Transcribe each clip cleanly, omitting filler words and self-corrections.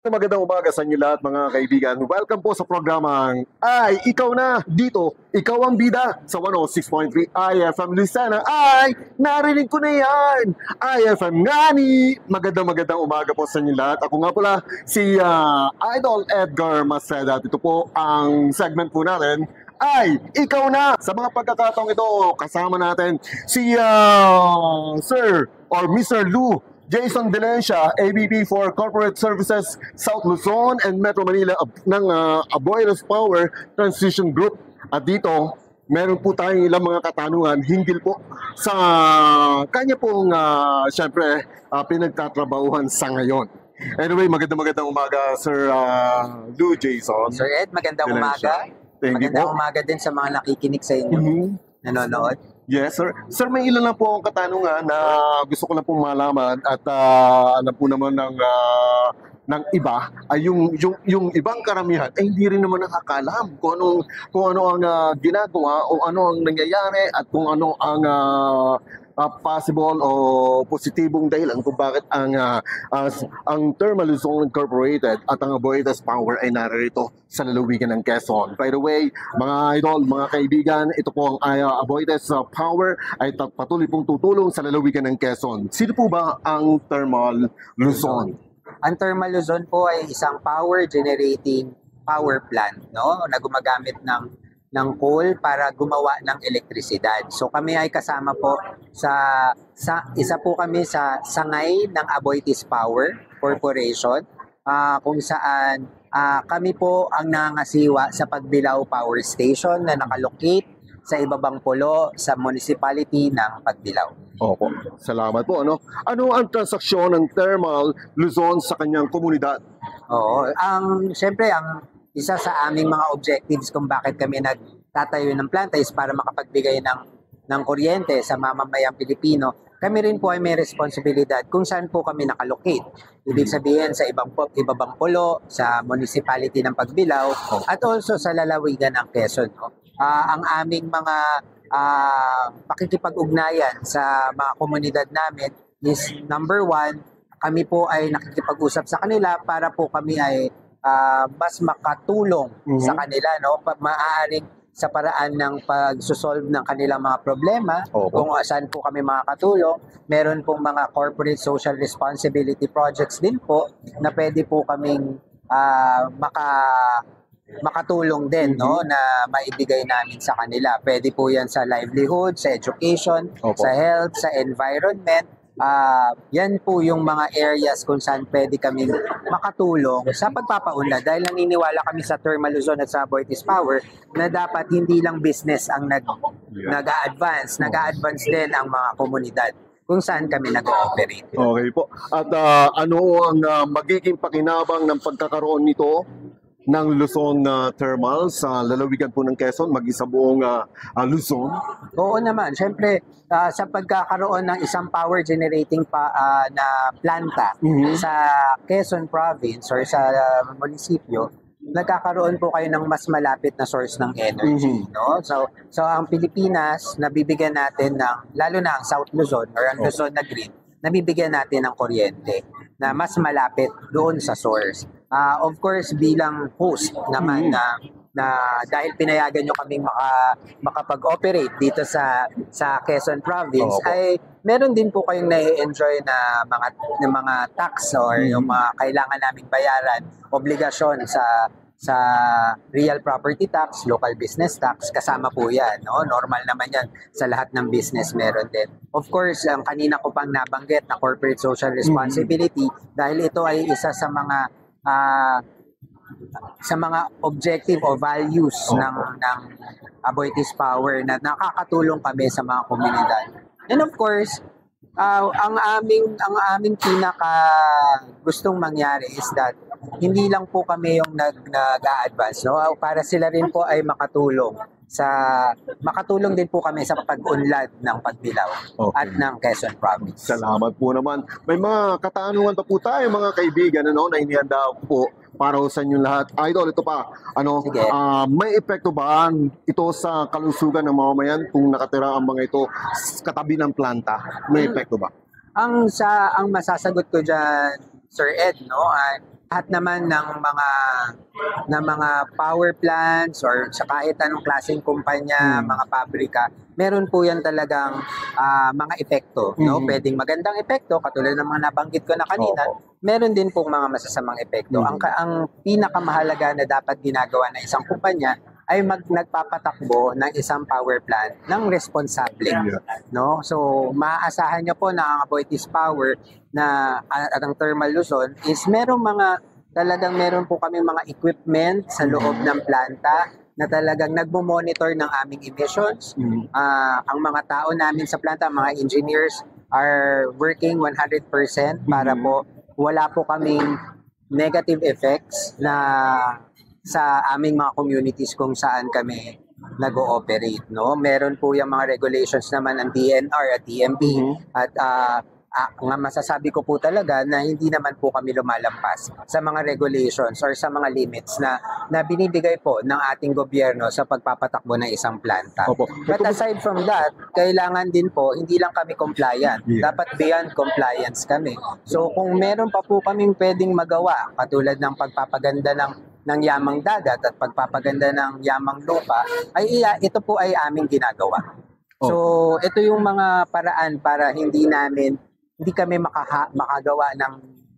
Magandang umaga sa inyo lahat mga kaibigan. Welcome po sa programang Ay, Ikaw Na Dito. Ikaw ang bida sa 106.3 IFM Lucena. Ay, narinig ko na yan. IFM Ngani. Magandang umaga po sa inyo lahat. Ako nga pala si Idol Edgar Maceda. At ito po ang segment po natin. Ay, ikaw na! Sa mga pagkakataong ito, kasama natin si Sir or Mr. Lou Jason Valencia, AVP for Corporate Services South Luzon and Metro Manila ng Aboitiz Power Transition Group. At dito, meron po tayong ilang mga katanungan hinggil po sa kanya pong syempre pinagtatrabahuhan sa ngayon. Anyway, magandang umaga Sir Lou Jason. Sir Ed, magandang Valencia. umaga. Thank you Magandang po. umaga din sa mga nakikinig sa inyo, nanonood. Yes, sir. Sir, may ilan lang po ang katanungan na gusto ko lang pong malaman at alam po naman ng iba ay yung ibang karamihan ay hindi rin naman nakakalam kung ano ang ginagawa o ano ang nangyayari at kung ano ang possible o positibong dahilan kung bakit ang Thermal Luzon Incorporated at ang Aboitiz Power ay narito sa lalawigan ng Quezon. By the way, mga idol, mga kaibigan, ito po ang Aboitiz Power ay patuloy pong tutulong sa lalawigan ng Quezon. Sino po ba ang Thermal Luzon? Ang Thermal Luzon po ay isang power generating power plant, no, na gumagamit ng coal para gumawa ng elektrisidad. So kami ay kasama po sa isa po kami sa sangay ng Aboitiz Power Corporation, kung saan kami po ang nangasiwa sa Pagbilao Power Station na nakalocate sa Ibabang Pulo sa municipality ng Pagbilao. Opo, salamat po. Ano ang transaksyon ng Thermal Luzon sa kanyang komunidad? Oo, syempre ang isa sa aming mga objectives kung bakit kami nagtatayo ng planta is para makapagbigay ng kuryente sa mamamayang Pilipino. Kami rin po ay may responsibilidad kung saan po kami nakalocate. Ibig sabihin sa Ibabang Pulo, sa municipality ng Pagbilao, at also sa lalawigan ng Quezon. Ang aming mga pakikipag-ugnayan sa mga komunidad namin is number one, kami po ay nakikipag-usap sa kanila para po kami ay mas makatulong sa kanila, no? Maaaring sa paraan ng pagsosolve ng kanilang mga problema, kung saan po kami makakatulong. Meron pong mga corporate social responsibility projects din po na pwede po kaming makatulong din, no, na maibigay namin sa kanila. Pwede po yan sa livelihood, sa education, sa health, sa environment. Yan po yung mga areas kung saan pwede kami makatulong sa pagpapaunlad dahil naniniwala kami sa Thermal Luzon at sa Aboitiz Power na dapat hindi lang business ang nag-a-advance, nag-a-advance din ang mga komunidad kung saan kami nag-ooperate. Okay po. At ano ang magiging pakinabang ng pagkakaroon nito ng Luzon Thermal sa lalawigan po ng Quezon, mag-isa buong Luzon? Oo naman. Siyempre, sa pagkakaroon ng isang power generating na planta sa Quezon Province or sa munisipyo, nagkakaroon po kayo ng mas malapit na source ng energy, no? So ang Pilipinas, nabibigyan natin lalo na ang South Luzon or ang Luzon na Green, nabibigyan natin ng kuryente na mas malapit doon sa source. Of course, bilang host naman na dahil pinayagan nyo kaming makapag-operate dito sa Quezon Province, ay meron din po kayong nai-enjoy na mga tax or yung mga kailangan naming bayaran, obligasyon sa real property tax, local business tax, kasama po yan, no? Normal naman yan sa lahat ng business, meron din. Of course, ang kanina ko pang nabanggit na corporate social responsibility, dahil ito ay isa sa mga objective o values ng Aboitiz Power na nakakatulong kami sa mga komunidad. And of course, ang aming pinaka gustong mangyari is that hindi lang po kami yung nag-a-advance, no? Para sila rin po ay makatulong din po kami sa pag-unlad ng Pagbilao at ng Quezon Province. Salamat po naman. May mga katanungan pa po tayo mga kaibigan na inihanda po para sa inyong lahat. Idol, ito pa. May epekto ba ito sa kalusugan ng mamamayan kung nakatira ang mga ito katabi ng planta? May epekto ba? Ang masasagot ko dyan, Sir Ed, no, lahat naman ng mga power plants or sa kahit anong klaseng kumpanya, mga pabrika, meron po yan talagang mga epekto, no? Pwedeng magandang epekto katulad ng mga nabanggit ko na kanina. Meron din pong mga masasamang epekto. Ang pinakamahalaga na dapat ginagawa ng isang kumpanya ay nagpapatakbo ng isang power plant ng responsable, no? So maaasahan niyo po na ang Aboitiz Power na at ang Thermal Luzon is meron po kami mga equipment sa loob ng planta na talagang nagmo-monitor ng aming emissions. Ang mga tao namin sa planta, mga engineers are working 100% para po wala po kaming negative effects na sa aming mga communities kung saan kami nag-ooperate, no? Meron po yung mga regulations naman ng DNR at TMB at nga masasabi ko po talaga na hindi naman po kami lumalampas sa mga regulations or sa mga limits na binibigay po ng ating gobyerno sa pagpapatakbo ng isang planta. But aside from that, kailangan din po, hindi lang kami compliant. Dapat beyond compliance kami. So kung meron pa po kaming pwedeng magawa, katulad ng pagpapaganda ng yamang dagat at pagpapaganda ng yamang lupa, ito po ay aming ginagawa. So ito yung mga paraan para hindi kami makagawa ng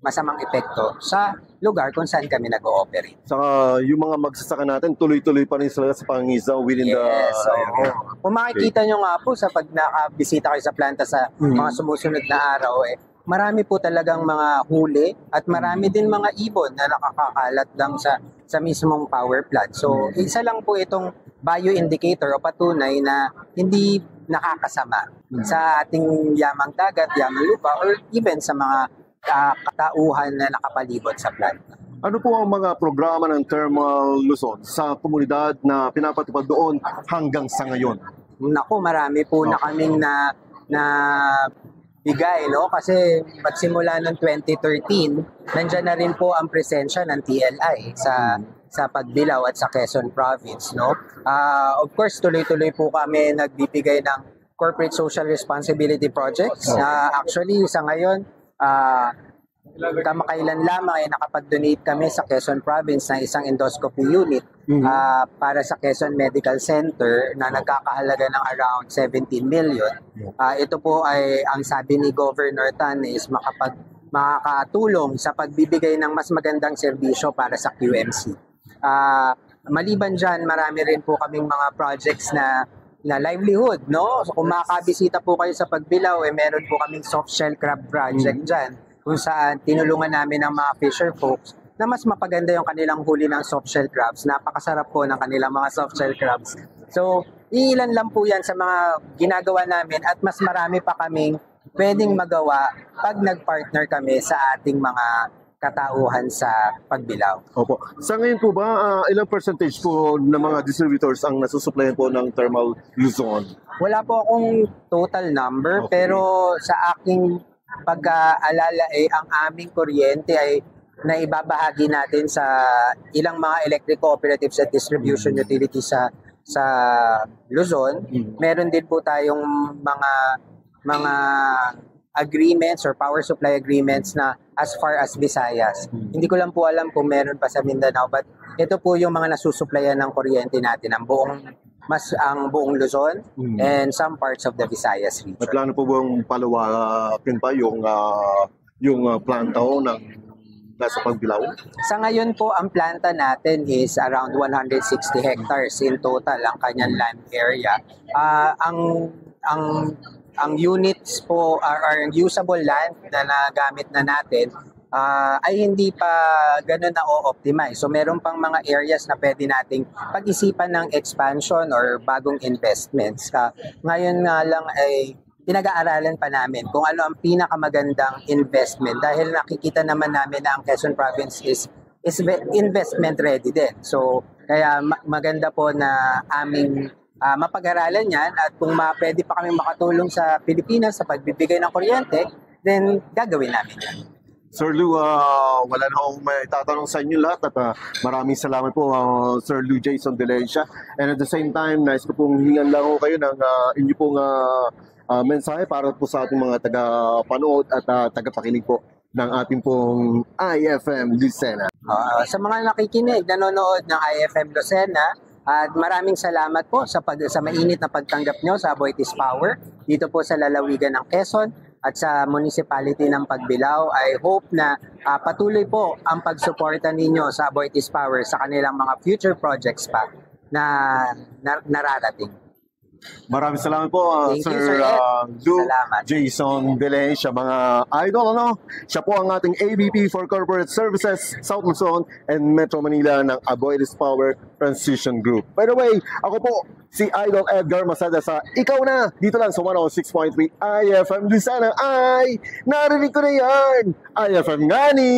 masamang epekto sa lugar kung saan kami nag-ooperate. Saka yung mga magsasaka natin, tuloy-tuloy pa rin sila sa pangingisaw within the area. Kung makikita nyo nga po sa pag nakabisita kayo sa planta sa mga sumusunod na araw, marami po talagang mga huli at marami din mga ibon na nakakakalat lang sa mismong power plant. So, isa lang po itong bioindicator o patunay na hindi nakakasama sa ating yamang dagat, yamang lupa, or even sa mga katauhan na nakapalibot sa planta. Ano po ang mga programa ng Thermal Luzon sa komunidad na pinapatupad doon hanggang sa ngayon? Naku, marami po na kaming na bigay, no? Kasi magsimula noong 2013, nandiyan na rin po ang presensya ng TLI sa Pagbilao at sa Quezon Province, no? Of course, tuloy-tuloy po kami nagbibigay ng corporate social responsibility projects. Actually, sa ngayon, kamakailan lamang ay nakapag-donate kami sa Quezon Province ng isang endoscopy unit para sa Quezon Medical Center na nagkakahalaga ng around 17 million. Ito po ay ang sabi ni Governor Tan is makakatulong sa pagbibigay ng mas magandang serbisyo para sa QMC. Maliban dyan, marami rin po kaming mga projects na livelihood, no? So kung makakabisita po kayo sa Pagbilao, meron po kaming soft shell crab project dyan, kung saan tinulungan namin ang mga fisher folks na mas mapaganda yung kanilang huli ng soft shell crabs. Napakasarap po ng kanilang mga soft shell crabs. So, ilan lang po yan sa mga ginagawa namin at mas marami pa kaming pwedeng magawa pag nag-partner kami sa ating mga katauhan sa Pagbilao. Opo. Sa ngayon po ba, ilang percentage po ng mga distributors ang nasusuplayan po ng Thermal Luzon? Wala po akong total number, pero sa aking pag-aalala ang aming kuryente ay naibabahagi natin sa ilang mga electric cooperatives at distribution utilities sa Luzon. Meron din po tayong mga agreements or power supply agreements na as far as Visayas. Hindi ko lang po alam kung meron pa sa Mindanao, but ito po yung mga nasusuplayan ng kuryente natin, ang buong Luzon and some parts of the Visayas region. At plano po bang palawakin pa yung planta ng nasa Pagbilao? Sa ngayon po, ang planta natin is around 160 hectares in total ang kanyang land area. Ang units po or usable land na nagamit na natin ay hindi pa ganun na o-optimize. So meron pang mga areas na pwede nating pag-isipan ng expansion or bagong investments. Ngayon nga lang ay pinag-aaralan pa namin kung ano ang pinakamagandang investment dahil nakikita naman namin na ang Quezon Province is investment ready din. So kaya maganda po na aming mapag-aralan yan at kung pwede pa kami makatulong sa Pilipinas sa pagbibigay ng kuryente, then gagawin namin yan. Sir Lou, wala na akong may tatanong sa inyo lahat at maraming salamat po Sir Lou Jason Delencia. And at the same time, nais ko pong hingan lang ko kayo ng inyo pong mensahe para po sa ating mga taga-panood at tagapakinig po. ng ating pong IFM Lucena. Sa mga nakikinig, nanonood ng IFM Lucena, at maraming salamat po sa mainit na pagtanggap nyo sa Aboitiz Power dito po sa lalawigan ng Quezon at sa municipality ng Pagbilao. I hope na patuloy po ang pagsuporta ninyo sa Aboitiz Power sa kanilang mga future projects pa na nararating. Maraming salamat po, Thank you, Sir Sir Ed. Luke Salamat. Jason Valencia, mga idol, ano? Siya po ang ating AVP for Corporate Services, South Luzon and Metro Manila ng Aboitiz Power Transition Group. By the way, ako po, si Idol Edgar Masada sa Ikaw Na, dito lang sa 106.3 IFM Lucena. Ay, narinig ko na yan! IFM Ngani!